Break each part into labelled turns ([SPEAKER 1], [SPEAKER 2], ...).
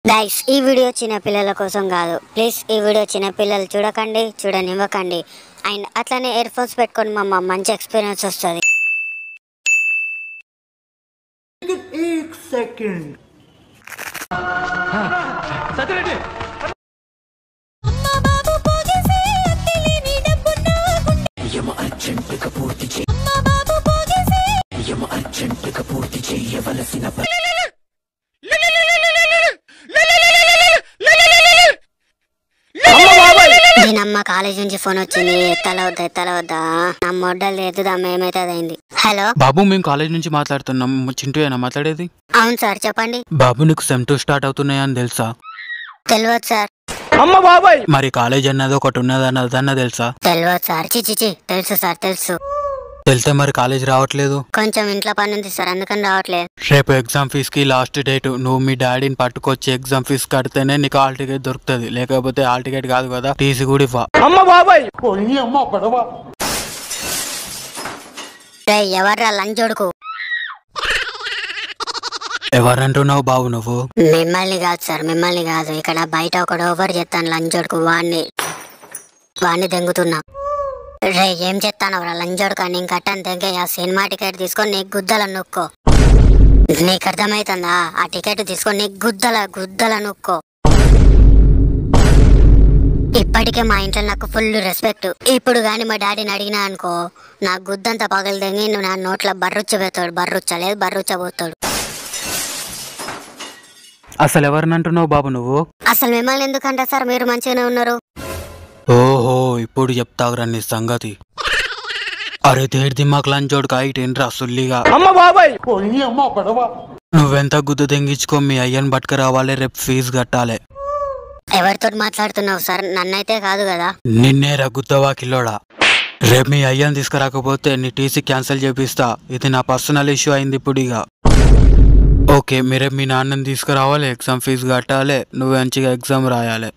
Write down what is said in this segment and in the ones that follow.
[SPEAKER 1] Guys ఈ video చిన్న పిల్లల కోసం కాదు, ప్లీజ్ ఈ వీడియో చిన్న పిల్లలు చూడకండి, చూడనివ్వకండి. అండ్ అట్లానే ఇయర్ ఫోన్స్ పెట్టుకొని మంచి ఎక్స్పీరియన్స్ వస్తుంది. నేనమ్మ కాలేజ్ నుంచి ఫోన్ వచ్చింది, ఎత్తలవద్దా నా మొడ్డలు ఎద్దుదాం ఏమైతుంది అయింది. హలో
[SPEAKER 2] బాబు, మేము కాలేజ్ నుంచి మాట్లాడుతున్నాం. చింటూ ఏనా మాట్లాడేది?
[SPEAKER 1] అవును సార్, చెప్పండి.
[SPEAKER 2] బాబు, నీకు సెమ్ 2 స్టార్ట్ అవుతున్నాయని తెలుసా?
[SPEAKER 1] తెలియదు సార్.
[SPEAKER 2] మరి కాలేజ్ అన్నది ఒకటి ఉన్నదన్నదన్న తెలుసా?
[SPEAKER 1] తెలియదు సార్. చిచి తెలుసు సార్, తెలుసు.
[SPEAKER 2] తెలితే మరి కాలేజ్ రావట్లేదు?
[SPEAKER 1] కొంచెం ఇంట్లో పని ఉంది సార్, అందుకని రావట్లేదు.
[SPEAKER 2] రేపు ఎగ్జామ్ ఫీజ్ కి లాస్ట్ డేట్. నువ్వు మీ డాడీని పట్టుకొచ్చి ఎగ్జామ్ ఫీజ్ కడితేనే నీకు హాల్ టికెట్ దొరుకుతుంది, లేకపోతే హాల్ టికెట్ కాదు కదా, టీసీ కూడా ఇవ్వ.
[SPEAKER 1] ఎవర్రా లంచోడుకు?
[SPEAKER 2] ఎవరంటున్నావు బాబు నువ్వు?
[SPEAKER 1] మిమ్మల్ని కాదు సార్, మిమ్మల్ని కాదు. ఇక్కడ బయట ఒకడు ఓవర్ చేస్తాను లంచోడుకు, వాడిని దెంగుతున్నా. రే ఏం చెప్తాను లంచోడుక? నేను కట్టాను తెంగే ఆ సినిమా టికెట్ తీసుకొని నీకు గుద్దల నొక్కో. నీకు అర్థమవుతుందా? ఆ టికెట్ తీసుకొని నీకు గుద్దల నొక్కో. ఇప్పటికే మా ఇంట్లో నాకు ఫుల్ రెస్పెక్ట్. ఇప్పుడు గాని మా డాడీని అడిగినా అనుకో, నా గుద్దంతా పగలు తెంగి నువ్వు నా నోట్లో బర్రుచ్చబోతాడు.
[SPEAKER 2] అసలు ఎవరిని అంటున్నావు బాబు నువ్వు?
[SPEAKER 1] అసలు మిమ్మల్ని ఎందుకంటా సార్, మీరు మంచిగానే ఉన్నారు.
[SPEAKER 2] ఓహో, ఇప్పుడు చెప్తావురా నీ సంగతి. అరే తేడి దిమాక్ లంచోడుక, ఇటేంట్రా సుల్లిగా. నువ్వెంత గుద్దు తెంగించుకో, మీ అయ్యని పట్టుకు రావాలి, రేపు ఫీజు కట్టాలి.
[SPEAKER 1] ఎవరితో మాట్లాడుతున్నావు సార్? నన్నైతే కాదు కదా.
[SPEAKER 2] నిన్నే రగ్గుతావా కిలోడా. రేపు మీ అయ్యని తీసుకురాకపోతే నీ టీసీ క్యాన్సిల్ చేపిస్తా. ఇది నా పర్సనల్ ఇష్యూ అయింది ఇప్పుడు. ఇక ఓకే, మీరే మీ నాన్నని తీసుకురావాలి, ఎగ్జామ్ ఫీజు కట్టాలి, నువ్వు మంచిగా ఎగ్జామ్ రాయాలి.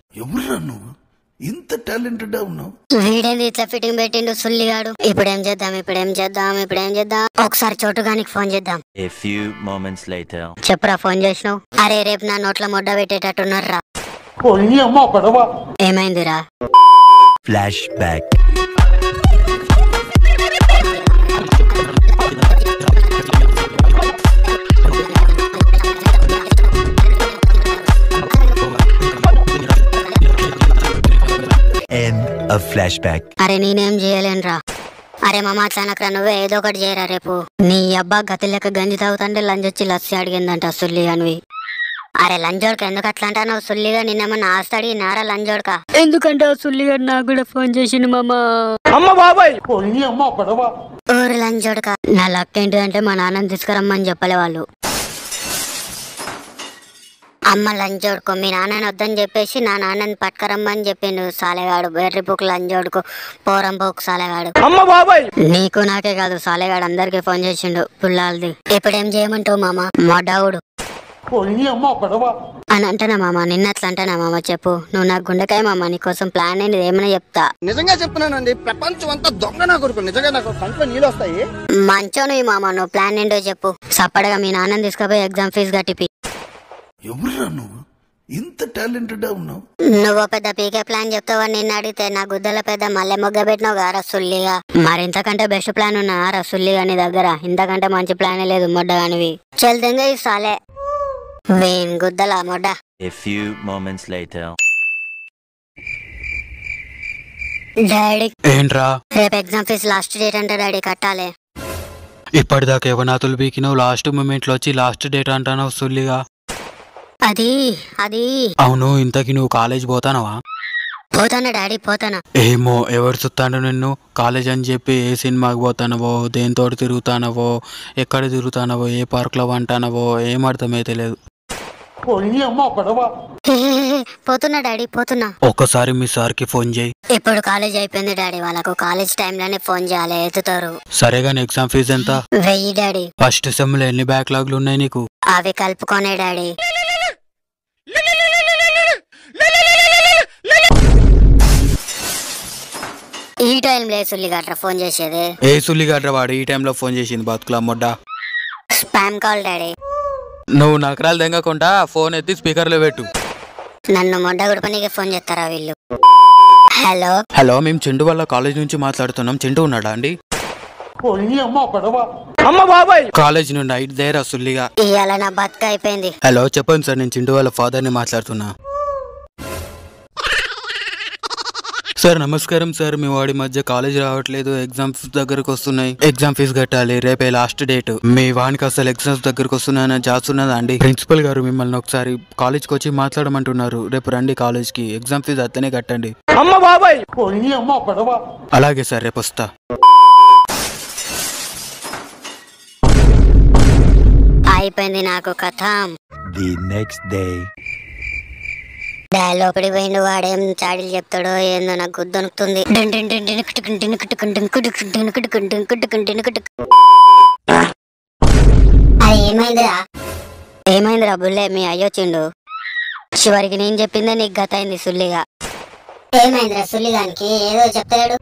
[SPEAKER 3] ఇంత టాలెంటెడ్ ఉన్నావు.
[SPEAKER 1] వీడేంది ఇట్లా ఫిట్టింగ్ పెట్టిండు సుల్లిగాడు. ఇప్పుడేం చేద్దాం? ఒకసారి చోటుగానికి ఫోన్ చేద్దాం. చెప్పురా, ఫోన్ చేసినావు? అరే రేపు నా నోట్ల మొడ్డ పెట్టేటట్టున్నారా? ఏమైందిరా?
[SPEAKER 3] Flash back.
[SPEAKER 1] అరే నేనేం చేయలేనురా. అరే మామ అట్లా నువ్వే ఏదో ఒకటి చేయరా. రేపు నీ అబ్బా గతి లెక్క గంజి తాగుతుంటే లంచ్ వచ్చి లస్సి అడిగిందంట సుల్లిగా. నువ్వు అరే లంచోడక ఎందుకు అట్లా అంటావు? సుల్లిగా నిన్నేమన్నా ఆస్తి అడిగినారా లంచోడక? ఎందుకంటే సుల్లిగా నాకు కూడా ఫోన్ చేసిండు మామ. ఊరు లంచోడక. నా లక్ ఏంటిదంటే మా నాన్నని తీసుకురమ్మని చెప్పలే వాళ్ళు. అమ్మ లంచోడుకో, మీ నాన్నని వద్దని చెప్పేసి నా నాన్నని పట్టుకరమ్మని చెప్పిండు సాలేగాడు. బెర్రి బుక్ లంచోడుకు, పోరం పోకు సాలేగాడు. నీకు నాకే కాదు, సాలేగాడు అందరికి ఫోన్ చేసిండు పుల్లాలది. ఇప్పుడేం చేయమంటావు మామ? మా డౌడు అని అంటానా మామ? నిన్నట్లా అంటానా మామ? చెప్పు, నువ్వు నాకు గుండెకాయ మామ, నీకోసం ప్లాన్ ఏంటి ఏమైనా చెప్తా.
[SPEAKER 4] నిజంగా చెప్తున్నానండి, ప్రపంచం అంతా దొంగ నా కొడుకు. నిజంగా నాకు కంట్లో నీళ్ళు వస్తాయి.
[SPEAKER 1] మంచో నువ్వు మామ, నువ్వు ప్లాన్ ఏంటో చెప్పు. సప్పడగా మీ నాన్నని తీసుకుపోయి ఎగ్జామ్ ఫీజు కట్టిపి.
[SPEAKER 3] ఎవరురా నువ్వు? ఇంత టాలెంటెడ్ ఉన్నావు.
[SPEAKER 1] నువ్వు పెద్ద పీకే ప్లాన్ చెప్తావా? నిన్ను అడిగితే నా గుద్దల పెద్ద మల్లె మొగ్గ పెట్టినావు గా రసుల్లిగా. మరి ఇంతకంటే బెస్ట్ ప్లాన్ ఉన్నా రసుల్లిగా నీ దగ్గర? ఇంతకంటే మంచి ప్లానే లేదు మొడ్డగానివి. చెల్దంగా సాలే వేన్ గుద్దల మొడ్డ. డాడీ
[SPEAKER 2] ఏంట్రా?
[SPEAKER 1] రేపు ఎగ్జామ్ ఫీజు లాస్ట్ డేట్ అంటే డాడీ కట్టాలి.
[SPEAKER 2] ఇప్పటిదాకా ఎవనాతులు బీకినావు, లాస్ట్ మూమెంట్ లో వచ్చి లాస్ట్ డేట్ అంటావు సుల్లిగా.
[SPEAKER 1] అది
[SPEAKER 2] అవును, ఇంతకి నువ్వు కాలేజ్ పోతానవా?
[SPEAKER 1] పోతానా డాడీ, పోతానా.
[SPEAKER 2] ఏమో ఎవరు చూస్తాను నిన్ను కాలేజ్ అని చెప్పి. ఏ సినిమాకి పోతానవో, దేంతో తిరుగుతానవో, ఎక్కడ తిరుగుతానవో, ఏ పార్క్ లో వంటానవో ఏం అర్థమైతే లేదు.
[SPEAKER 1] పోతున్నా డాడీ, పోతున్నా.
[SPEAKER 2] ఒక్కసారి మీ సార్కి ఫోన్ చేయి.
[SPEAKER 1] ఇప్పుడు కాలేజ్ అయిపోయింది డాడీ, వాళ్ళకు కాలేజ్ టైం లోనే ఫోన్ చేయాలి, ఎత్తుతారు.
[SPEAKER 2] సరేగాని ఎగ్జామ్ ఫీజు ఎంత?
[SPEAKER 1] 1000 డాడీ.
[SPEAKER 2] ఫస్ట్ సెమ్ లో ఎన్ని బ్యాక్లాగ్లు ఉన్నాయి నీకు?
[SPEAKER 1] అవి కలుపుకోనే డాడీ. ఈ టైంలో సుల్లిగట్ర ఫోన్ చేసేది?
[SPEAKER 2] ఏ సుల్లిగట్ర వాడు ఈ టైంలో ఫోన్ చేసింది బతుకులా మొడ్డ?
[SPEAKER 1] Spam call daddy.
[SPEAKER 2] నువ్వు నకరాలు దెంగకుండా ఫోన్ ఎత్తి స్పీకర్ లో పెట్టు.
[SPEAKER 1] నన్ను మొడ్డ గుడిపనికి ఫోన్ చేస్తారా వీళ్ళు? హలో
[SPEAKER 2] హలో, మేము చెండు వాళ్ళ కాలేజ్ నుంచి మాట్లాడుతున్నాం. చెండు ఉన్నాడా అండి? కాలేజ్ నుండి ఐట్ దేరా సుల్లిగా.
[SPEAKER 1] ఇవాళ నా బతుక అయిపోయింది.
[SPEAKER 2] హలో చెప్పండి సార్, నేను చింటూ వాళ్ళ ఫాదర్ ని మాట్లాడుతున్నా. సార్ నమస్కారం సార్, మీ వాడి మధ్య కాలేజ్ రావట్లేదు, ఎగ్జామ్స్ దగ్గరకు వస్తున్నాయి, ఎగ్జామ్ ఫీజు కట్టాలి, రేపే లాస్ట్ డేట్. మీ వానికి అసలు ఎగ్జామ్స్ దగ్గరకు వస్తున్నాయని జాస్తున్నదా అండి? ప్రిన్సిపల్ గారు మిమ్మల్ని ఒకసారి కాలేజ్కి వచ్చి మాట్లాడమంటున్నారు. రేపు రండి కాలేజ్ కి, ఎగ్జామ్ ఫీజు అతనే కట్టండి. అలాగే సార్, రేపు వస్తా.
[SPEAKER 1] అయిపోయింది నాకు కథ.
[SPEAKER 3] The next day.
[SPEAKER 1] లోపలి పోయిండు, వాడేం చాడీలు చెప్తాడో ఏందో నాకు గుద్దొనుకుతుంది. ఏమైందిరా? ఏమైందిరా బుల్లే? మీ అయ్యొచ్చిండు. చివరికి నేను చెప్పిందే నీకు గత అయింది సుల్లిగా. ఏమైందిరా సుల్లిగానికి? ఏదో చెప్తాడు.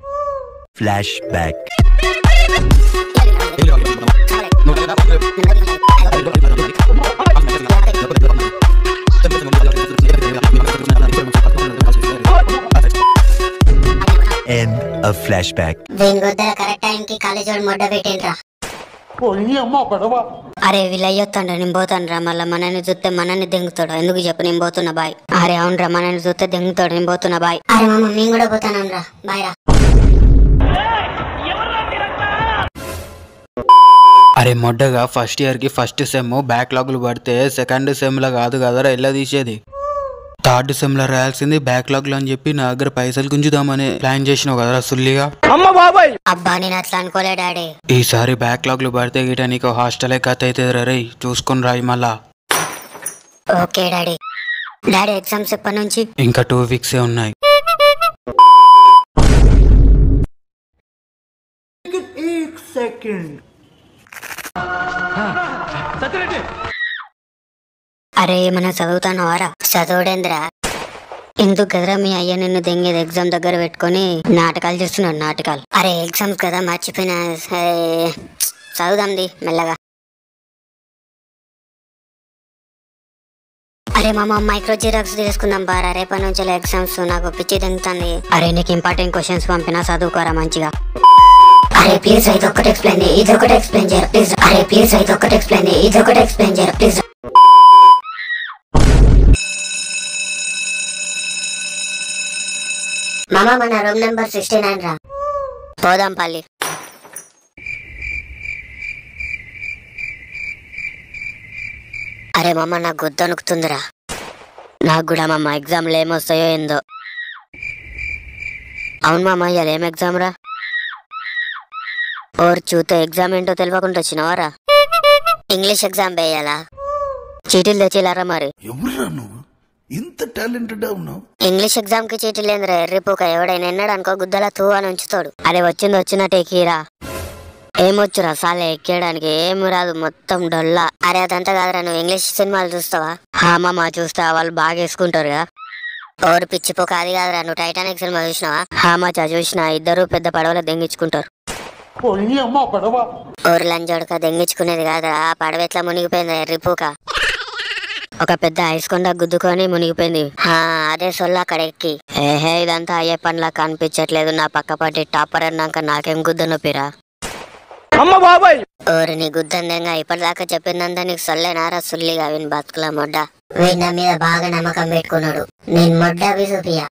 [SPEAKER 3] Flash back. End of flashback.
[SPEAKER 1] Correct టైంకి కాలేజ్ వాడు మొడ్డ పెట్టిండ్రా. అరే వీళ్ళు అయ్యొత్తాండ్రా, నేను పోతాను రా. మళ్ళీ మనని చూస్తే మనని దెంగుతాడు. ఎందుకు చెప్పు, నేను పోతున్నా బాయ్. అరే అవునరా, మనని చూస్తే దెంగుతాడు, నేను పోతున్నా బాయ్. అరే మామ మేము కూడా పోతాను రా, బాయ్ రా.
[SPEAKER 2] అరే మొడ్డగా ఫస్ట్ ఇయర్ కి ఫస్ట్ సెమ్ బ్యాక్లాగ్లు పడితే సెకండ్ సెమ్ లో కాదు కదరా ఎలా తీసేది. థర్డ్ సెమ్ లో రాయాల్సింది బ్యాక్లాగ్లు అని చెప్పి నా దగ్గర పైసలు గుంజుదామని ప్లాన్ చేసినావు కదరా సుల్లిగా.
[SPEAKER 1] అబ్బా నేను అట్లా అనుకోలే డాడీ.
[SPEAKER 2] ఈసారి బ్యాక్లాగ్లు పడితే గిట నీకు హాస్టలే కథ అవుతుంది రే, చూసుకుని రాయి మళ్ళా.
[SPEAKER 1] Okay daddy. డాడీ ఎగ్జామ్స్ ఎప్పటి నుంచి?
[SPEAKER 2] ఇంకా 2 weeks ఉన్నాయి.
[SPEAKER 1] అరే ఏమన్నా చదువుతానవారా? చదువుడేంద్రా? ఎందుకు కదరా మీ అయ్య నిన్ను దెంగేది ఎగ్జామ్ దగ్గర పెట్టుకొని నాటకాలు చేస్తున్నాడు, నాటకాలు. అరే ఎగ్జామ్స్ కదా మర్చిపోయినా, చదువుదాంది మెల్లగా. అరే మామ మైక్రో జిరాక్స్ తీసుకుందాం బారా, రేపటి నుంచి ఎగ్జామ్స్, నాకు పిచ్చి దెంగుతుంది. అరే నీకు ఇంపార్టెంట్ క్వశ్చన్స్ పంపినా చదువుకోరా మంచిగా. అరే ప్లీజ్ అయితే ఒకటి ఎక్స్ప్లెయిన్ చేయి, ఇది ఒకటి ఎక్స్ప్లెయిన్ చేయరు ప్లీజ్. అరే ప్లీజ్ అయితే ఒకటి ఎక్స్ప్లెయిన్ చేయి, ఇది ఒకటి ఎక్స్ప్లెయిన్ చేయరు ప్లీజ్. మామ మన రూమ్ నెంబర్ 69 రా, పోదాం పల్లి. అరే మామ నాకు గుద్దనుకుతుందిరా. నాకు కూడా మామ ఎగ్జామ్లు ఏమొస్తాయో ఏందో. అవును మామ ఇవాళ ఏం ఎగ్జామ్ రా? ఓర్ చూతే ఎగ్జామ్ ఏంటో తెలియకుండా వచ్చినవారా? ఇంగ్లీష్ ఎగ్జామ్ వేయాలా? చీటీలు తెచ్చిలారా మరి?
[SPEAKER 3] ఎవరురా నువ్వు ఇంత టాలెంటెడ్ ఉన్నావు?
[SPEAKER 1] ఇంగ్లీష్ ఎగ్జామ్ కి చీటీలు ఏంద్రా ఎర్రిపోక, ఎవడైనా ఎన్నాడు అనుకో గుద్దలా తూ అని ఉంచుతాడు. అరే వచ్చింది వచ్చినట్టే ఎక్కిరా. ఏమొచ్చురా సాలే ఎక్కేయడానికి? ఏమి రాదు, మొత్తం డొల్లా. అరే అదంతా కాదురా, నువ్వు ఇంగ్లీష్ సినిమాలు చూస్తావా? హామా చూస్తా, వాళ్ళు బాగా వేసుకుంటారుగా. ఓరు పిచ్చిపోక అది కాదురా, నువ్వు టైటానిక్ సినిమా చూసినావా? హామాచా చూసినా, ఇద్దరు పెద్ద పడవలో దెంగించుకుంటారు. ఓరు లంజోడక దెంగించుకునేది కాదురా, ఆ పడవ ఎట్లా మునిగిపోయింది ఎర్రిపోక. ఒక పెద్ద ఐస్ కొండ గుద్దుకొని మునిగిపోయింది. అదే సొల్ల అక్కడ ఎక్కి. ఏహే ఇదంతా అయ్యే పనిలా కనిపించట్లేదు, నా పక్క పట్టి టాపర్ అన్నాక నాకేం గుద్ద నొప్పిరా. ఓరి నీ గుద్దందంగా ఇప్పటిదాకా చెప్పిందంతా నీకు సొల్లేనారా సుల్లిగా? విని బతుకుల మొడ్డ. వీడి నా మీద బాగా నమ్మకం పెట్టుకున్నాడు, నేను మొడ్డ విసుపియా.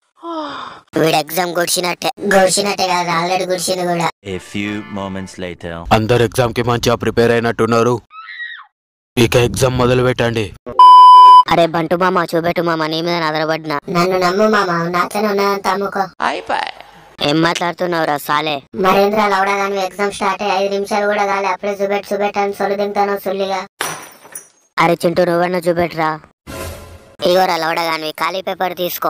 [SPEAKER 1] వీడు ఎగ్జామ్ గుడిచినట్టే కాదు, ఆల్రెడీ గుడిచింది కూడా.
[SPEAKER 2] అందరు ఎగ్జామ్ కి మంచిగా ప్రిపేర్ అయినట్టున్నారు, ఇక ఎగ్జామ్ మొదలు పెట్టండి.
[SPEAKER 1] అరే బంటు మామ చూపెట్టు మామ, నీ మీద ఆధారపడినా. నన్ను నమ్ము మామ, నాతోనే ఉన్నదంత అమ్ముకో. ఏం మాట్లాడుతున్నావురా సాలే? మరేంద్ర లౌడా గాని ఎగ్జామ్ స్టార్ట్ అయ్యి 5 నిమిషాలు కూడా కాలే, అప్పుడే చూపెట్టు సొల్లు దింటాను సుల్లిగా. అరే చింటూ నువ్వన్నా చూపెట్టురా. ఇగోరా లౌడా గాని ఖాళీ పేపర్ తీసుకో.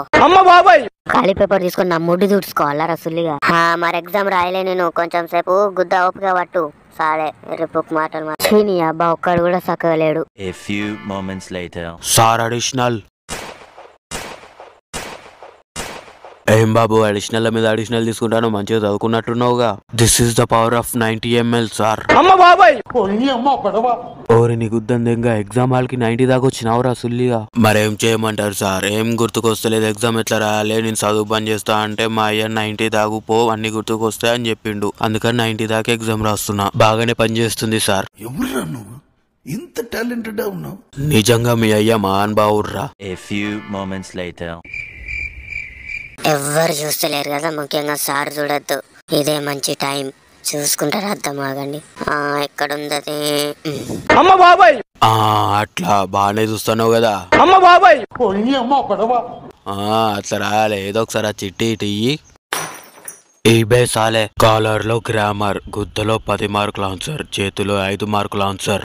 [SPEAKER 1] ఖాళీ పేపర్ తీసుకొని నా ముడ్డు తుడుచుకోవాలరా సుల్లిగా. మరి ఎగ్జామ్ రాయలే నేను, కొంచెం సేపు గుద్ద ఓపిక పట్టు. సాలే రేపు మాటలు నీ అబ్బా ఒక్కడు కూడా చక్కగా లేడు.
[SPEAKER 2] సార్ అడిషనల్ ఏం బాబు అడిషనల్ మీద అడిషనల్ తీసుకుంటాను, మంచిగా చదువుకున్నట్టున్నావుగా. This is the power of 90 ml sir. ఓరి నీ గుద్దంగా ఎగ్జామ్ హాల్ కి 90 దాకా వచ్చినావురా సుల్లిగా. మరేం చేయమంటారు సార్, ఏం గుర్తుకొస్తలేదు, ఎగ్జామ్ ఎట్లా రాయాలి, నేను చదువు బంద్ చేస్తా అంటే మా అయ్య 90 దాకా పో అన్ని గుర్తుకొస్తాయి అని చెప్పిండు. అందుకని 90 దాకా ఎగ్జామ్ రాస్తున్నా. బాగానే పనిచేస్తుంది సార్.
[SPEAKER 3] ఎవరురా నువ్వు ఇంత టాలెంటెడ్ ఉన్నావు?
[SPEAKER 2] నిజంగా మీ అయ్య మహానుభావుర్రా.
[SPEAKER 3] A few moments later.
[SPEAKER 1] ఎవ్వరు చూస్తలేరు కదా, ముఖ్యంగా సార్ చూడద్దు. ఇదే మంచి టైం, చూసుకుంటారు అర్థం. ఆగండి, ఎక్కడుంది అది?
[SPEAKER 2] అట్లా బాగానే చూస్తున్నావు కదా. అట్లా రాయాలి. ఏదో ఒకసారి ఆ చిట్టి ఇటు ఇయ్యి. ఈబే సాలే. కాలర్ లో గ్రామర్, గుద్దలో 10 మార్కులు ఆన్సర్, చేతిలో 5 మార్కులు ఆన్సర్.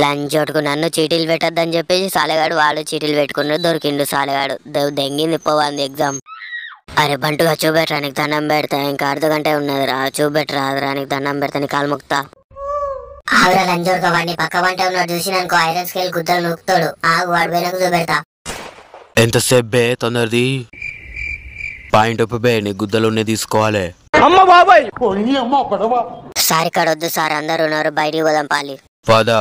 [SPEAKER 1] లంచోటుకు నన్ను చీటీలు పెట్టద్దని చెప్పేసి సాలెగాడు వాడు చీటీలు పెట్టుకున్నాడు, దొరికిండు సాలెగాడు. దెంగింది పోవాలి ఎగ్జామ్. అరే బంటుగా చూపెట్టరా, నీకు దండం పెడతా. ఇంకా అర్ధగంట ఉన్నది రా, చూపెట్టరా నీకు దండం పెడతా, నీ కాలు మొక్తా. ఆవిడ లంచోడుగా వాడిని పక్క వంట ఉన్నాడు చూసి నాకు ఐరన్ స్కేల్ గుద్దలు నొక్కుతాడు. ఆగు, వాడు వెనక చూపెడతా.
[SPEAKER 2] ఎంతసేపు బే, తొందరది. పాయింట్ అప్ బే, నీ గుద్దలున్నే తీసుకోవాలి.
[SPEAKER 1] సార్ ఇక్కడ వద్దు సార్, అందరు ఉన్నారు, బయటికి పోదాం పాలి.
[SPEAKER 2] పదా.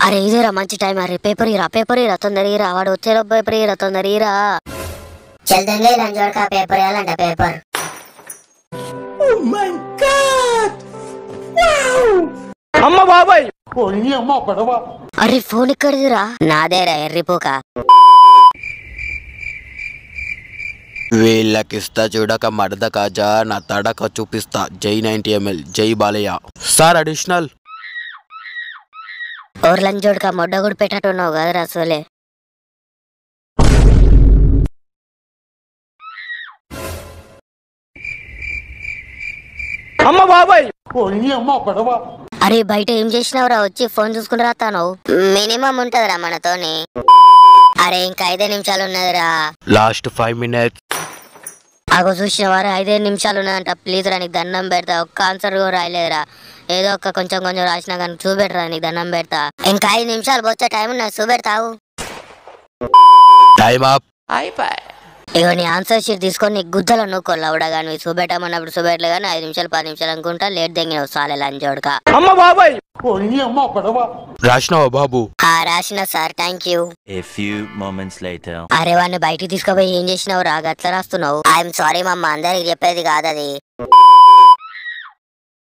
[SPEAKER 1] అరే ఇదేరా మంచి టైం. అరే పేపర్ ఇరా తొందర ఇరా, వాడు వచ్చేలో పేపర్ ఇరా తొందర ఇరా. చల్దంగా లంచోడుకా పేపర్ ఇవ్వాలంట, పేపర్. అరే ఫోన్ ఇక్కడిదిరా. నాదేరా ఎర్రిపోక.
[SPEAKER 2] వీళ్ళకిస్తా చూడక మడద కాజా, నా తడక చూపిస్తా. జై 90 ml, జై బాలయ్య. Sir additional.
[SPEAKER 1] ఓర్ లంచోడుకా మొడ్డ కూడా పెట్టట్టున్నావు కదరా సోలే. అరే బయట ఏం చేసినావురా, వచ్చి ఫోన్ చూసుకుని రాతాను. మినిమం ఉంటదిరా మనతోని. అరే ఇంకా 5 నిమిషాలు ఉన్నదిరా.
[SPEAKER 2] Last 5 minutes.
[SPEAKER 1] అగో చూసినవారా, 5 నిమిషాలు ఉన్నదంట. ప్లీజ్ రా, నీకు దండం పెడతా. ఒక్క ఆన్సర్ కూడా రాయలేదురా, ఏదో ఒక్క కొంచెం రాసినా కానీ చూపెట్టరా, నీకు దండం పెడతా. ఇంకా 5 నిమిషాలు వచ్చే టైం ఉన్నది, చూపెడతావు.
[SPEAKER 2] Time up.
[SPEAKER 1] ఇగో నీ ఆన్సర్ షీట్ తీసుకొని నీ గుద్దలో నూకోళ్ళు అవుడా కానీ చూపెట్టమన్నప్పుడు చూపెట్టలే కానీ 5 నిమిషాలు 10 నిమిషాలు అనుకుంటా లేట్ దెంగినావు సాలే లంచోడుకా.
[SPEAKER 2] రాసినావా బాబు?
[SPEAKER 1] రాసిన sir, thank you.
[SPEAKER 3] A few moments later.
[SPEAKER 1] అరే వాడిని బయటికి తీసుకుపోయి ఏం చేసినావు రా, గట్లా రాస్తున్నావు? ఐఎమ్ సారీ మమ్మ, అందరికి చెప్పేది కాదు అది.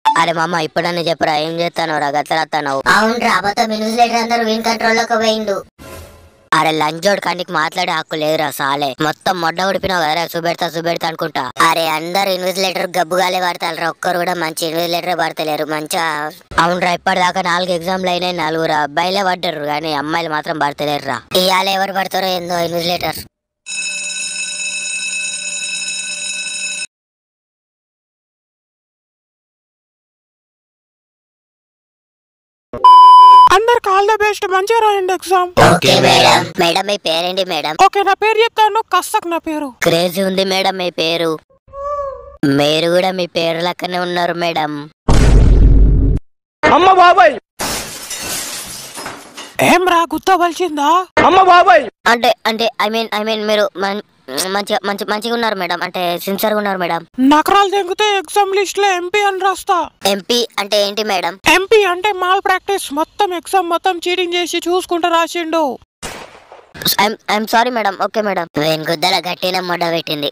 [SPEAKER 1] అరే మమ్మ ఇప్పుడన్నా చెప్పరా, ఏం చేస్తాను రా గట్లా రాస్తావు? అవును రా, మొత్తం న్యూస్ లెటర్ అందరూ విన్ కంట్రోల్ లోకి పోయిండు. అరే లంచోడు కంటికి మాట్లాడే హక్కు లేదురా సాలే, మొత్తం మొడ్డ ఉడిపినావు కదరా, చూపెడతా అనుకుంటా. అరే అందరు ఇన్విజిలేటర్ గబ్బుగాలే పడతారు, ఒక్కరు కూడా మంచి ఇన్విజిలేటర్ పడతలేరు మంచిగా. అవునరా, ఇప్పటిదాకా 4 ఎగ్జామ్లు అయినాయి, 4 అబ్బాయిలే పడ్డారు కానీ అమ్మాయిలు మాత్రం పడతలేరు రా. ఇవాళ ఎవరు పడతారో ఏందో ఇన్విజిలేటర్.
[SPEAKER 5] అందరికి ఆల్ ద బెస్ట్, మంచిగా రాయండి ఎగ్జామ్.
[SPEAKER 1] Okay madam. మేడం మీ పేరేంటి మేడం?
[SPEAKER 5] ఓకే నా పేరు చెప్తాను, కస్తక్ నా పేరు.
[SPEAKER 1] క్రేజీ ఉంది మేడం మీ పేరు. మీరు కూడా మీ పేరు లెక్కనే ఉన్నారు మేడం.
[SPEAKER 5] అమ్మ బాబాయ్ ఏం రా, గుత్త పలిచిందా? అమ్మ బాబాయ్
[SPEAKER 1] అంటే ఐ మీన్ మీరు మంచిగా ఉన్నారు మేడం, అంటే సిన్సియర్ గా ఉన్నారు మేడం.
[SPEAKER 5] నకరాలు తెగితే ఎగ్జామ్ లిస్ట్ లో ఎంపీ అని రాస్తా.
[SPEAKER 1] ఎంపీ అంటే ఏంటి మేడం?
[SPEAKER 5] ఎంపీ అంటే మాల్ ప్రాక్టీస్, మొత్తం ఎగ్జామ్ మొత్తం చీటింగ్ చేసి చూసుకుంటూ రాసిండు.
[SPEAKER 1] I'm sorry madam. Okay madam. వెనుగుద్దల గట్టిన మొడ్డ పెట్టింది.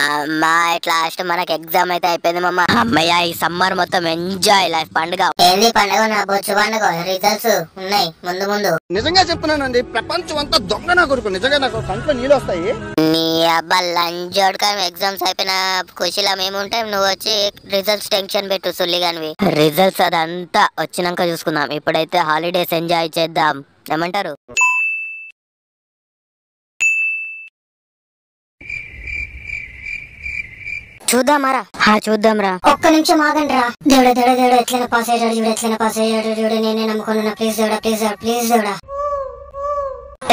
[SPEAKER 1] అమ్మా లాస్ట్ మనకి ఎగ్జామ్ అయితే అయిపోయింది మమ్మ. అమ్మయ్య, ఈ సమ్మర్ మొత్తం ఎంజాయ్ లైఫ్, పండుగ. ఏంది పండుగ? నా బొచ్చు పండుగ, రిజల్ట్స్ ఉన్నాయి ముందు.
[SPEAKER 4] నిజంగా చెప్తున్నానండి, ప్రపంచం అంతా దొంగ నా కొడుకు. నిజంగా నాకు కంట్లో నీళ్ళు వస్తాయి.
[SPEAKER 1] నీ అబ్బా లంచోడుకా, ఎగ్జామ్స్ అయిపోయిన ఖుషిలా మేము ఉంటాం, నువ్వు వచ్చి రిజల్ట్స్ టెన్షన్ పెట్టు సుల్లిగానివి. రిజల్ట్స్ అదంతా వచ్చినాక చూసుకుందాం, ఇప్పుడైతే హాలిడేస్ ఎంజాయ్ చేద్దాం. ఏమంటారు? చూద్దామారా? చూద్దాంరా. ఒక్క నిమిషం ఆగండి రా. దేవుడా ఎట్లైనా పాస్ అయ్యాడు చూడు, నేనే నమ్ముకున్నా. ప్లీజ్ దేవుడా.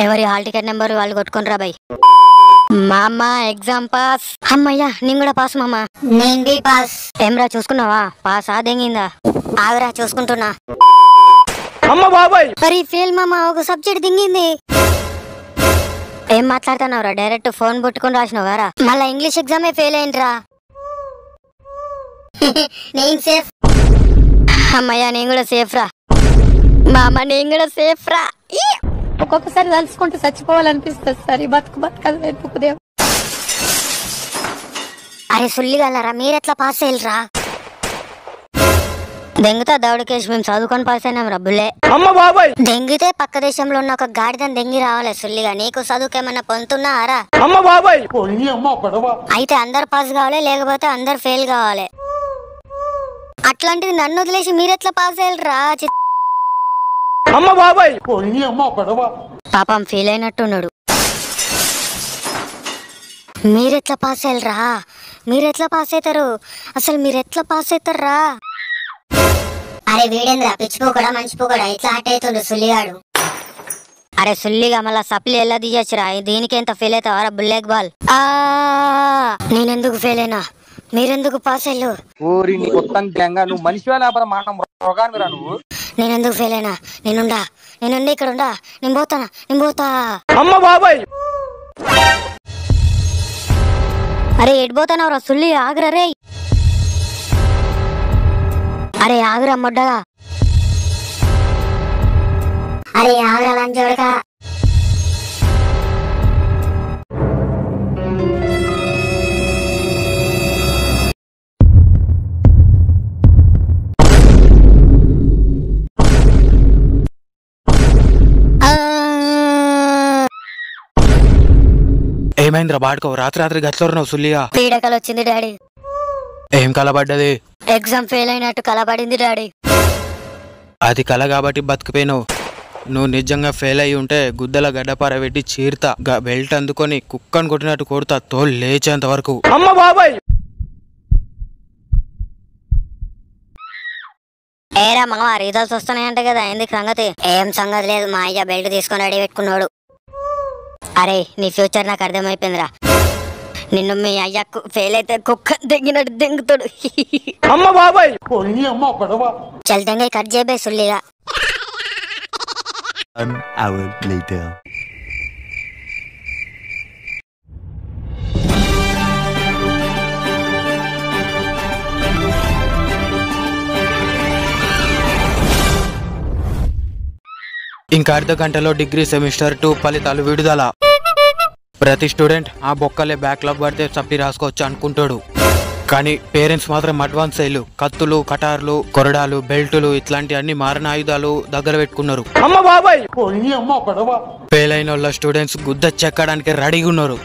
[SPEAKER 1] ఎవరి హాల్ టికెట్ నెంబర్ వాళ్ళు కొట్టుకుని రా బై. మామ ఎగ్జామ్ పాస్. అమ్మయ్యా, నేను కూడా పాస్ మామ. నేను బి పాస్. ఏమ్రా చూసుకున్నావా? పాస్ దెంగిందా? ఆగరా చూసుకుంటున్నా.
[SPEAKER 5] అమ్మ బాబాయ్
[SPEAKER 1] మరి ఫెయిల్ మామ, ఒక సబ్జెక్ట్ దింగింది. ఏం మాట్లాడుతున్నావురా? డైరెక్ట్ ఫోన్ పట్టుకుని రాసినావారా? మళ్ళా ఇంగ్లీష్ ఎగ్జామే ఫెయిల్ అయిందిరా. నేను సేఫ్. అమ్మయ్య నేను కూడా సేఫ్ రా. మా అమ్మ నేను కూడా సేఫ్ రా.
[SPEAKER 6] ఒక్కొక్కసారి తలుచుకుంటూ చచ్చిపోవాలనిపిస్తుంది సార్. ఈ బతుకదు వెతుకుదేం.
[SPEAKER 1] అరే సుల్లిగలరా, మీరెట్లా పాస్ అయ్యరా? దెంగితే దౌడకేసి మేము చదువుకొని పాస్ అయినాం రబ్బులే. దెంగితే పక్క దేశంలో ఉన్న ఒక గాడిదని దెంగి రావాలి సుల్లిగా. నీకు చదువుకేమన్నా పొందుతున్నారా? అయితే అందరు పాస్ కావాలి, లేకపోతే అందరు ఫెయిల్ కావాలి. అట్లాంటిది నన్ను వదిలేసి మీరెట్లా పాస్ అయ్యరా? పాపం ఫెయిల్ అయినట్టున్నాడు. మీరెట్లా పాస్ అయ్యరా? మీరెట్లా పాస్ అవుతారు? అసలు మీరెట్లా పాస్ అవుతారా? అరే వీడేంద్ర పిచ్చిపోకడా మంచిపోకడా ఇట్లా అట్ అవుతుండు సుల్లిగాడు. అరే సుల్లిగా మళ్ళా సప్లి ఎలా తీయచ్చురా? దీనికి ఎంత ఫెయిల్ అవుతావారా బుల్లెక్ బాల్? నేనెందుకు ఫెయిల్ అయినా? మీరెందుకు పాస్ అయ్యు?
[SPEAKER 4] నువ్వు మనిషి నువ్వు.
[SPEAKER 1] నేనెందుకు ఫెయిల్ అయినా? నేనుండా ఇక్కడ ఉండా. నేను పోతా. అరే ఎడిపోతానవరా సుల్లి? ఆగురా రే. అరే ఆగురా మొడ్డగా. అరే ఆగురా లంచోడక.
[SPEAKER 2] ఏమైందిరా బాడుకో? రాత్రి గట్లన్నావు సుల్లిగా.
[SPEAKER 1] పీడకలు వచ్చింది డాడీ.
[SPEAKER 2] ఏం కలబడ్డది?
[SPEAKER 1] ఎగ్జామ్ ఫెయిల్ అయినట్టు కలబడింది డాడీ.
[SPEAKER 2] అది కల కాబట్టి బతికిపోయినావు. నువ్వు నిజంగా ఫెయిల్ అయ్యి ఉంటే గుద్దల గడ్డపార పెట్టి చీర్తా, బెల్ట్ అందుకొని కుక్కను కొట్టినట్టు కొడతా తోలు లేచేంత వరకు.
[SPEAKER 1] ఏరా మామ రిజల్ట్స్ వస్తున్నాయంట కదా, ఎందుకు సంగతి? ఏం సంగతి లేదు, మా అయ్య బెల్ట్ తీసుకొని రెడీ పెట్టుకున్నాడు. అరే నీ ఫ్యూచర్ నాకు అర్థమైపోయిందిరా. నిన్ను మీ అయ్యకు ఫెయిల్ అయితే కుక్క దెంగినట్టు దెంగుతాడు. చల్ దెంగ కట్ చేయబే సుల్లిగా.
[SPEAKER 3] An hour later.
[SPEAKER 2] ఇంకా అర్ధ గంటలో డిగ్రీ సెమిస్టర్ 2 ఫలితాలు విడుదల. ప్రతి స్టూడెంట్ ఆ బొక్కలే బ్యాక్లాగ్ పడితే సప్లి రాసుకోవచ్చు అనుకుంటాడు. కానీ పేరెంట్స్ మాత్రం అడ్వాన్స్ అయ్యలు కత్తులు, కటార్లు, కొరడాలు, బెల్టులు ఇట్లాంటి అన్ని మారణ ఆయుధాలు దగ్గర పెట్టుకున్నారు. ఫెయిల్ అయిన వాళ్ళ స్టూడెంట్స్ గుద్ద చెక్కడానికి రెడీగా ఉన్నారు.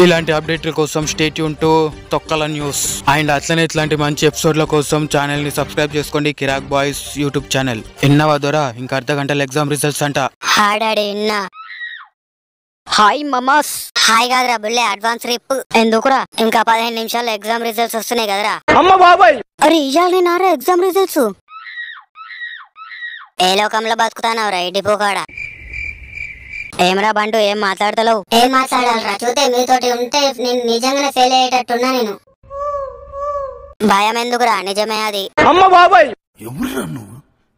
[SPEAKER 2] ఇలాంటి అప్డేట్ల కోసం స్టే ట్యూన్ టు తొక్కల న్యూస్. అండ్ అట్లనే ఇట్లాంటి మంచి ఎపిసోడ్ల కోసం ఛానల్ ని సబ్స్క్రైబ్ చేసుకోండి. కిరాక్ బాయ్స్ యూట్యూబ్ ఛానల్. ఇన్నవా ద్వారా ఇంకా అర్ధ గంటల ఎగ్జామ్ రిజల్ట్స్ అంట.
[SPEAKER 1] Hi Mama's. హాయ్ కాదురా బుల్లే, అడ్వాన్స్ రిప్. ఎందుకురా? ఇంకా 15 నిమిషాల్లో ఎగ్జామ్ రిజల్ట్స్ వస్తున్నాయి కదరా. అరే ఇయ్యాలి నారా ఎగ్జామ్ రిజల్ట్స్. ఏ లోకంలో బతుకుతానవరా ఇడిపోకాడా? ఏమరా బంటు ఏం మాట్లాడతలేవు? ఏం మాట్లాడాలరా? చూస్తే మీతోటి ఉంటే నేను నిజంగానే ఫెయిల్ అయ్యేటట్టున్నా. నేను భయం ఎందుకురా? నిజమే అది.
[SPEAKER 3] ఎవరురా నువ్వు?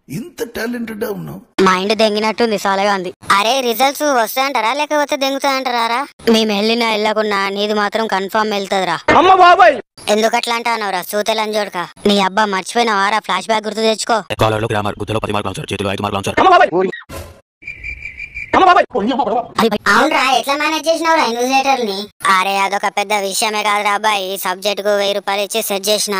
[SPEAKER 3] ఇంత టాలెంటెడ్ ఉన్నావు.
[SPEAKER 1] మైండ్ దెంగినట్టుంది సాలగా ఉంది. అరే రిజల్ట్స్ వస్తాయంటారా లేకపోతే దెంగుతాయంటారా? మేము వెళ్ళకున్నా నీది మాత్రం కన్ఫర్మ్ వెళ్తుందిరా. ఎందుకు అట్లా అంటానవరా సూతలని చూడక? నీ అబ్బా మర్చిపోయినవారా? ఫ్లాష్ బ్యాక్ గుర్తు తెచ్చుకో. అవునరా ఎట్లా మేనేజ్ చేసినవరా ఇన్విజిలేటర్ ని? అరే అదొక పెద్ద విషయమే కాదురా అబ్బాయి. ఈ సబ్జెక్ట్ కు 1000 రూపాయలు ఇచ్చి సెట్ చేసిన.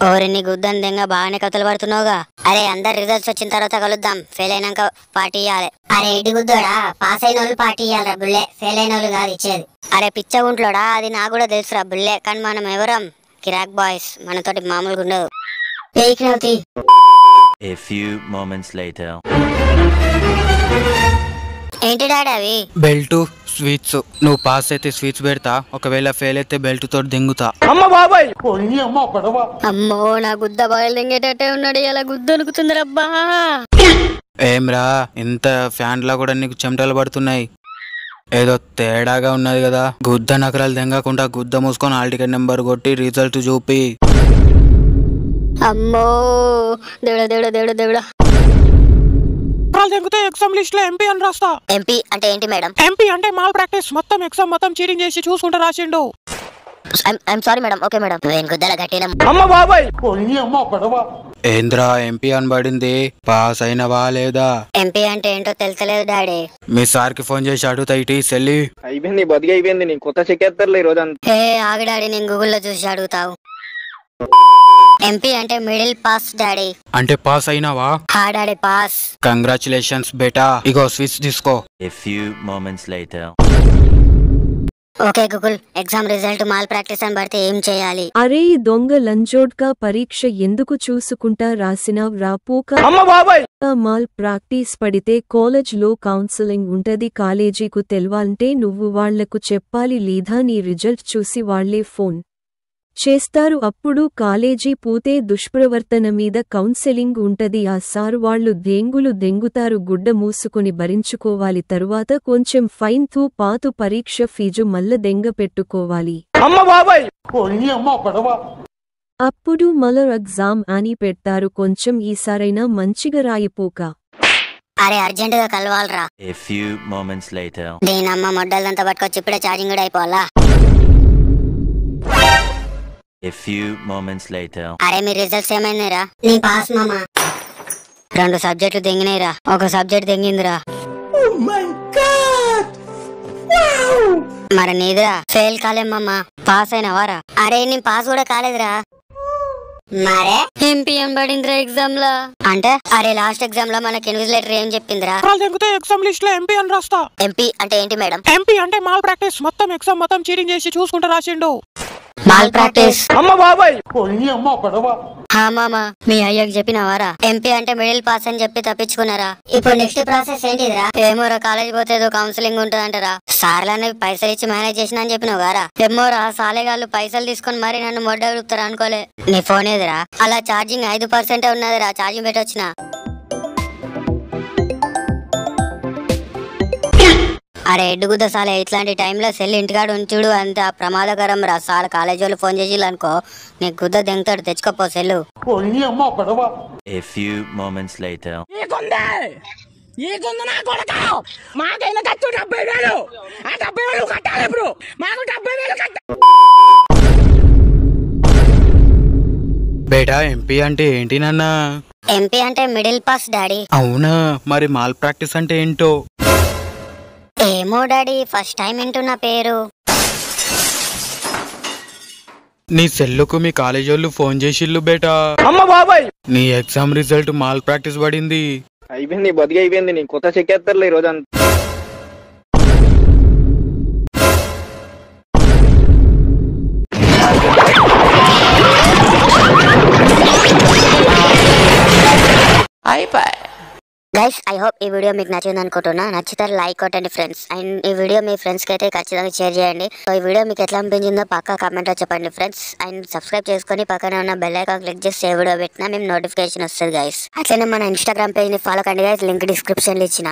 [SPEAKER 1] ఓరిని గుద్దని దెంగ బాగానే కథలు పడుతున్నావుగా. అరే అందరు రిజల్ట్స్ వచ్చిన తర్వాత కలుద్దాం. ఫెయిల్ అయినాక పార్టీ ఇవ్వాలి. అరే ఇడి గుద్దోడా, పాస్ అయిన వాళ్ళు పార్టీ ఇవ్వాలరా బుల్లే, ఫెయిల్ అయిన వాళ్ళు కాదు ఇచ్చేది. అరే పిచ్చగుంట్లోడా, అది నాకు కూడా తెలుసురా బుల్లే. కానీ మనం ఎవరం కిరాక్ బాయ్స్, మనతోటి మామూలుగా ఉండదు.
[SPEAKER 3] A few moments later.
[SPEAKER 1] ఏంటి డాడీ అవి?
[SPEAKER 2] Belt, sweets. నువ్వు పాస్ అయితే స్వీట్స్ పెడతా, ఒకవేళ ఫెయిల్ అయితే బెల్ట్ తోటి దెంగుతా.
[SPEAKER 1] అమ్మో నా గుద్ద బాగా దెంగేటట్టే ఉన్నాడు. ఇలా గుద్ద అనుకుతుంది రబ్బా.
[SPEAKER 2] ఏమ్రా ఇంత ఫ్యాన్ లా కూడా నీకు చెమటలు పడుతున్నాయి? ఏదో తేడాగా ఉన్నది కదా. గుద్ద నకరాలు దెంగకుండా గుద్ద మూసుకొని హాల్ టికెట్ నెంబర్ కొట్టి రిజల్ట్ చూపి.
[SPEAKER 1] అమ్మో దేవుడా దేవుడా దేవుడా దేవుడా.
[SPEAKER 5] పేపర్లు తెగితే ఎగ్జామ్ లిస్ట్ లో ఎంపీ అని రాస్తా.
[SPEAKER 1] ఎంపీ అంటే ఏంటి మేడం?
[SPEAKER 5] ఎంపీ అంటే మాల్ ప్రాక్టీస్, మొత్తం ఎగ్జామ్ మొత్తం చీటింగ్ చేసి చూసుకుంటూ రాసిండు.
[SPEAKER 1] I'm sorry madam. Okay madam. నేను గుద్దల కట్టిన.
[SPEAKER 2] ఏంద్రా ఎంపీ అని పడింది, పాస్ అయినవా లేదా?
[SPEAKER 1] ఎంపీ అంటే ఏంటో తెలుసలేదు డాడీ.
[SPEAKER 2] మీ సార్ కి ఫోన్ చేసి అడుగుతా ఇటీ సెల్లి.
[SPEAKER 4] అయిపోయింది, బతికి అయిపోయింది. నీ కొత్త చెక్కేస్తారులే ఈ రోజు అంతా.
[SPEAKER 1] హే ఆగు డాడీ, నేను గూగుల్లో చూసి అడుగుతావు. ఎంపీ అంటే మిడిల్ పాస్ డాడీ.
[SPEAKER 2] అంటే పాస్ అయినావా?
[SPEAKER 1] హా డాడీ, పాస్.
[SPEAKER 2] కంగ్రాచులేషన్స్ బేటా, ఇగో స్విచ్ తీసుకో.
[SPEAKER 3] A few moments later.
[SPEAKER 1] Okay Google, exam result mall practice అని పడితే ఏం చేయాలి?
[SPEAKER 7] అరే ఈ దొంగ లంజోడ్కా పరీక్ష ఎందుకు చూసుకుంటా రాసినావ్ రా పూక. మాల్ ప్రాక్టీస్ పడితే కాలేజ్ లో కౌన్సిలింగ్ ఉంటది, కాలేజీకు తెల్వాలంటే నువ్వు వాళ్లకు చెప్పాలి, లేదా నీ రిజల్ట్ చూసి వాళ్లే ఫోన్ చేస్తారు. అప్పుడు కాలేజీ పూతే దుష్ప్రవర్తన మీద కౌన్సెలింగ్ ఉంటది. ఆ సారు వాళ్లు దెంగులు దెంగుతారు, గుడ్డ మూసుకుని భరించుకోవాలి. తరువాత కొంచెం ఫైన్ తో పాతు పరీక్ష ఫీజు మల్ల దెంగ పెట్టుకోవాలి. అప్పుడు మళ్ళ ఎగ్జామ్ అని పెడతారు. కొంచెం ఈసారైనా మంచిగా రాయిపోక.
[SPEAKER 1] అరే అర్జెంట్ గా కలవాలరా.
[SPEAKER 3] A few moments later.
[SPEAKER 1] దీనమ్మ మొడ్డలంతా పట్టుకొచ్చి ఇప్పుడే ఛార్జింగ్ కూడా అయిపోవాలా?
[SPEAKER 3] A few moments later.
[SPEAKER 1] అరే మీ రిజల్ట్స్ ఏమైందిరా? నీ పాస్ మామా. 2 సబ్జెక్టులు దెంగినాయిరా, 1 సబ్జెక్ట్ దెంగిందిరా. మరి నీదిరా? Fail కాలేమ్మా, pass అయినవారా? అరే నేను పాస్ కూడా కాలేదురా. మరే ఎంపీ ఏం పడిందిరా ఎగ్జామ్ లో? అంటే అరే లాస్ట్ ఎగ్జామ్ లో మనకి ఇన్విజిలేటర్ ఏం చెప్పిందిరా?
[SPEAKER 5] పేపర్లు తెగితే ఎగ్జామ్ లిస్ట్ లో ఎంపీ అని రాస్తా.
[SPEAKER 1] ఎంపీ అంటే ఏంటి మేడం?
[SPEAKER 5] ఎంపీ అంటే మాల్ ప్రాక్టీస్, మొత్తం ఎగ్జామ్ మొత్తం చీటింగ్ చేసి చూసుకుంటూ రాసిండు.
[SPEAKER 1] Mall practice. హా మామా, మీ అయ్యకి చెప్పినవారా? ఎంపీ అంటే మిడిల్ పాస్ అని చెప్పి తప్పించుకున్నారా? ఇప్పుడు నెక్స్ట్ ప్రాసెస్ ఏంటిదిరా? ఏమోరా, కాలేజ్ పోతే ఏదో కౌన్సిలింగ్ ఉంటదంటారా? సార్లనే పైసలు ఇచ్చి మేనేజ్ చేసిన అని చెప్పినావు గారా? ఏమోరా, సాలేగాళ్ళు పైసలు తీసుకొని మరి నన్ను మొడ్డ అడుగుతారు అనుకోలే. నీ ఫోన్ ఏదిరా? అలా ఛార్జింగ్ 5% ఉన్నదిరా, ఛార్జింగ్ పెట్టొచ్చిన. అరే ఎడ్డుగుద్ద సాలే, ఇట్లాంటి టైంలో సెల్ ఇంటికాడు ఉంచుడు అంత ప్రమాదకరం రా. సార్ కాలేజీ వాళ్ళు ఫోన్ చేసి అనుకో, నీకు గుద్ద దెంగుతాడు, తెచ్చుకోపో cell.
[SPEAKER 3] A few moments later.
[SPEAKER 2] బేటా ఎంపీ అంటే ఏంటి నాన్న?
[SPEAKER 1] ఎంపీ అంటే మిడిల్ పాస్ డాడీ.
[SPEAKER 2] అవునా, మరి మాల్ ప్రాక్టీస్ అంటే ఏంటో?
[SPEAKER 1] ఏమో డాడీ, ఫస్ట్ టైం వింటున్న పేరు.
[SPEAKER 2] నీ సెల్లుకు మీ కాలేజీ వాళ్ళు ఫోన్ చేసిల్లు బేటా. నీ ఎగ్జామ్ రిజల్ట్ మాల్ ప్రాక్టీస్ పడింది.
[SPEAKER 4] అయిపోయింది, బతికి అయిపోయింది. నీ కొత్త చెక్కేస్తారులే ఈ రోజు అంతా.
[SPEAKER 1] గైస్ ఐ హోప్ ఈ వీడియో మీకు నచ్చింది అనుకుంటున్నా. నచ్చితే లైక్ కొట్టండి ఫ్రెండ్స్, అండ్ ఈ వీడియో మీ ఫ్రెండ్స్కి అయితే ఖచ్చితంగా షేర్ చేయండి. సో ఈ వీడియో మీకు ఎట్లా అనిపించిందో పక్కా కామెంట్లో చెప్పండి ఫ్రెండ్స్. అండ్ సబ్స్క్రైబ్ చేసుకొని పక్కనే ఉన్న బెల్ ఐకాన్ క్లిక్ చేసి ఏ వీడియో పెట్టినా మేము నోటిఫికేషన్ వస్తుంది గైస్. అట్లనే మన ఇన్స్టాగ్రామ్ పేజ్ని ఫాలో కండి గైస్, లింక్ డిస్క్రిప్షన్లో ఇచ్చిన.